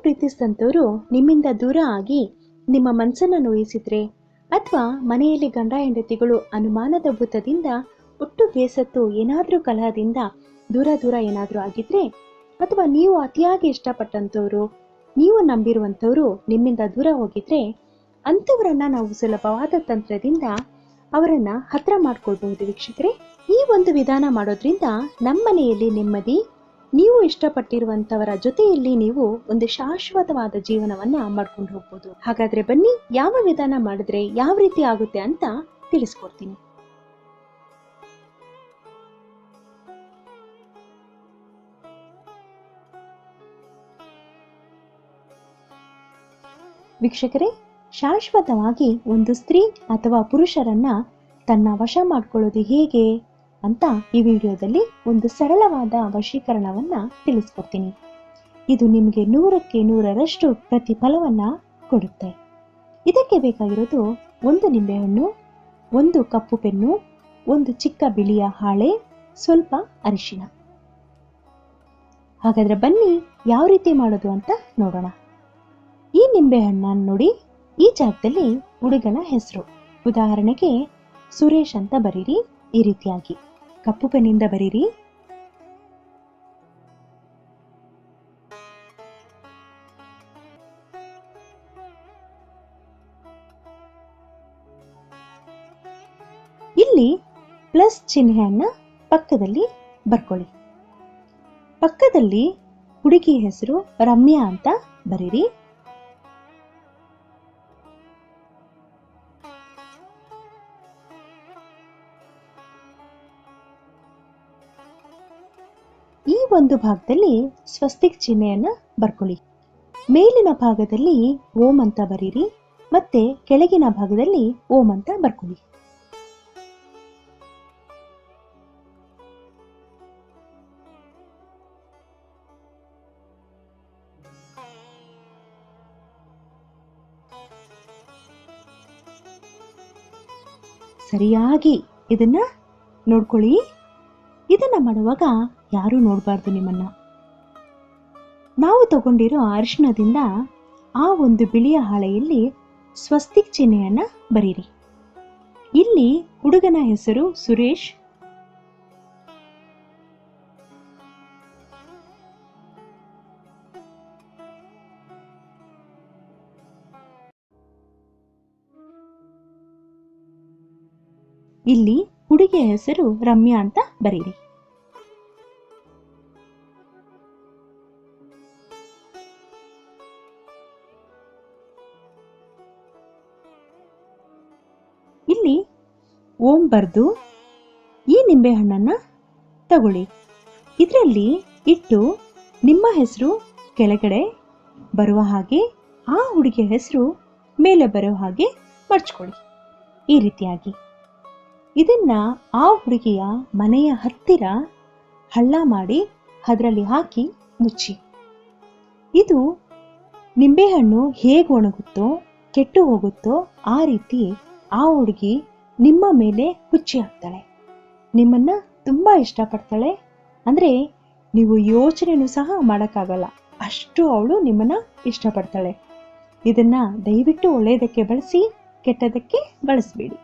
ಪ್ರೀತಿಸಿದಂಥವ್ರು ನಿಮ್ಮಿಂದ ದೂರ ಆಗಿ ನಿಮ್ಮ ಮನಸ್ಸನ್ನು ನೋಯಿಸಿದ್ರೆ, ಅಥವಾ ಮನೆಯಲ್ಲಿ ಗಂಡ ಹೆಂಡತಿಗಳು ಅನುಮಾನದ ಭೂತದಿಂದ ಒಟ್ಟು ಬೇಸತ್ತು ಏನಾದರೂ ಕಲಹದಿಂದ ದೂರ ಏನಾದರೂ ಆಗಿದ್ರೆ, ಅಥವಾ ನೀವು ಅತಿಯಾಗಿ ಇಷ್ಟಪಟ್ಟಂಥವ್ರು, ನೀವು ನಂಬಿರುವಂಥವ್ರು ನಿಮ್ಮಿಂದ ದೂರ ಹೋಗಿದ್ರೆ, ಅಂಥವರನ್ನ ನಾವು ಸುಲಭವಾದ ತಂತ್ರದಿಂದ ಅವರನ್ನ ಹತ್ರ ಮಾಡ್ಕೊಳ್ಬಹುದು ವೀಕ್ಷಕರೇ. ಈ ಒಂದು ವಿಧಾನ ಮಾಡೋದ್ರಿಂದ ನಮ್ಮ ಮನೆಯಲ್ಲಿ ನೆಮ್ಮದಿ, ನೀವು ಇಷ್ಟಪಟ್ಟಿರುವಂತವರ ಜೊತೆಯಲ್ಲಿ ನೀವು ಒಂದು ಶಾಶ್ವತವಾದ ಜೀವನವನ್ನ ಮಾಡ್ಕೊಂಡು ಹೋಗ್ಬೋದು. ಹಾಗಾದ್ರೆ ಬನ್ನಿ, ಯಾವ ವಿಧಾನ ಮಾಡಿದ್ರೆ ಯಾವ ರೀತಿ ಆಗುತ್ತೆ ಅಂತ ತಿಳಿಸ್ಕೊಡ್ತೀನಿ. ವೀಕ್ಷಕರೇ, ಶಾಶ್ವತವಾಗಿ ಒಂದು ಸ್ತ್ರೀ ಅಥವಾ ಪುರುಷರನ್ನ ತನ್ನ ವಶ ಮಾಡ್ಕೊಳ್ಳೋದು ಹೇಗೆ ಅಂತ ಈ ವಿಡಿಯೋದಲ್ಲಿ ಒಂದು ಸರಳವಾದ ವಶೀಕರಣವನ್ನ ತಿಳಿಸ್ಕೊಡ್ತೀನಿ. ಇದು ನಿಮಗೆ 100ಕ್ಕೆ 100ರಷ್ಟು ಪ್ರತಿಫಲವನ್ನ ಕೊಡುತ್ತೆ. ಇದಕ್ಕೆ ಬೇಕಾಗಿರೋದು 1 ನಿಂಬೆಹಣ್ಣು, 1 ಕಪ್ಪು ಪೆನ್ನು, 1 ಚಿಕ್ಕ ಬಿಳಿಯ ಹಾಳೆ, ಸ್ವಲ್ಪ ಅರಿಶಿನ. ಹಾಗಾದ್ರೆ ಬನ್ನಿ ಯಾವ ರೀತಿ ಮಾಡೋದು ಅಂತ ನೋಡೋಣ. ಈ ನಿಂಬೆಹಣ್ಣನ್ನು ನೋಡಿ, ಈ ಜಾಗದಲ್ಲಿ ಹುಡುಗನ ಹೆಸರು, ಉದಾಹರಣೆಗೆ ಸುರೇಶ್ ಅಂತ ಬರೀರಿ. ಈ ರೀತಿಯಾಗಿ ಕಪ್ಪು ಪೆನ್ನಿಂದ ಬರೀರಿ. ಇಲ್ಲಿ ಪ್ಲಸ್ ಚಿಹ್ನೆಯನ್ನ ಪಕ್ಕದಲ್ಲಿ ಬರ್ಕೊಳ್ಳಿ. ಪಕ್ಕದಲ್ಲಿ ಹುಡುಗಿ ಹೆಸರು ರಮ್ಯಾ ಅಂತ ಬರೀರಿ. ಈ ಒಂದು ಭಾಗದಲ್ಲಿ ಸ್ವಸ್ತಿಕ್ ಚಿಹ್ನೆಯನ್ನ ಬರ್ಕೊಳ್ಳಿ. ಮೇಲಿನ ಭಾಗದಲ್ಲಿ ಓಂ ಅಂತ ಬರೀರಿ, ಮತ್ತೆ ಕೆಳಗಿನ ಭಾಗದಲ್ಲಿ ಓಂ ಅಂತ ಬರ್ಕೊಳ್ಳಿ. ಸರಿಯಾಗಿ ಇದನ್ನ ನೋಡ್ಕೊಳ್ಳಿ. ಇದನ್ನ ಮಾಡುವಾಗ ಯಾರೂ ನೋಡಬಾರ್ದು ನಿಮ್ಮನ್ನ. ನಾವು ತಗೊಂಡಿರೋ ಅರಿಶಿಣದಿಂದ ಆ ಒಂದು ಬಿಳಿಯ ಹಾಳೆಯಲ್ಲಿ ಸ್ವಸ್ತಿಕ್ ಚಿಹ್ನೆಯನ್ನ ಬರೀರಿ. ಇಲ್ಲಿ ಹುಡುಗನ ಹೆಸರು ಸುರೇಶ್. ಇಲ್ಲಿ ಹುಡುಗಿಯ ಹೆಸರು ರಮ್ಯಾ ಅಂತ ಬರೀರಿ. ಇಲ್ಲಿ ಓಂ ಬರ್ದು ಈ ನಿಂಬೆಹಣ್ಣನ್ನ ತಗೊಳ್ಳಿ. ಇದರಲ್ಲಿ ಇಟ್ಟು ನಿಮ್ಮ ಹೆಸರು ಕೆಳಗಡೆ ಬರುವ ಹಾಗೆ, ಆ ಹುಡುಗಿಯ ಹೆಸರು ಮೇಲೆ ಬರುವ ಹಾಗೆ ಮಡ್ಚ್ಕೊಳ್ಳಿ. ಈ ರೀತಿಯಾಗಿ ಇದನ್ನ ಆ ಹುಡುಗಿಯ ಮನೆಯ ಹತ್ತಿರ ಹಳ್ಳ ಮಾಡಿ ಅದರಲ್ಲಿ ಹಾಕಿ ಮುಚ್ಚಿ. ಇದು ನಿಂಬೆಹಣ್ಣು ಹೇಗೆ ಒಣಗುತ್ತೋ, ಕೆಟ್ಟು ಹೋಗುತ್ತೋ ಆ ರೀತಿ ಆ ಹುಡುಗಿ ನಿಮ್ಮ ಮೇಲೆ ಹುಚ್ಚಿ ಹಾಕ್ತಾಳೆ. ನಿಮ್ಮನ್ನ ತುಂಬಾ ಇಷ್ಟಪಡ್ತಾಳೆ. ಅಂದ್ರೆ ನೀವು ಯೋಚನೆನೂ ಸಹ ಮಾಡೋಕ್ಕಾಗಲ್ಲ, ಅಷ್ಟು ಅವಳು ನಿಮ್ಮನ್ನ ಇಷ್ಟಪಡ್ತಾಳೆ. ಇದನ್ನ ದಯವಿಟ್ಟು ಒಳ್ಳೆಯದಕ್ಕೆ ಬಳಸಿ, ಕೆಟ್ಟದಕ್ಕೆ ಬಳಸಬೇಡಿ.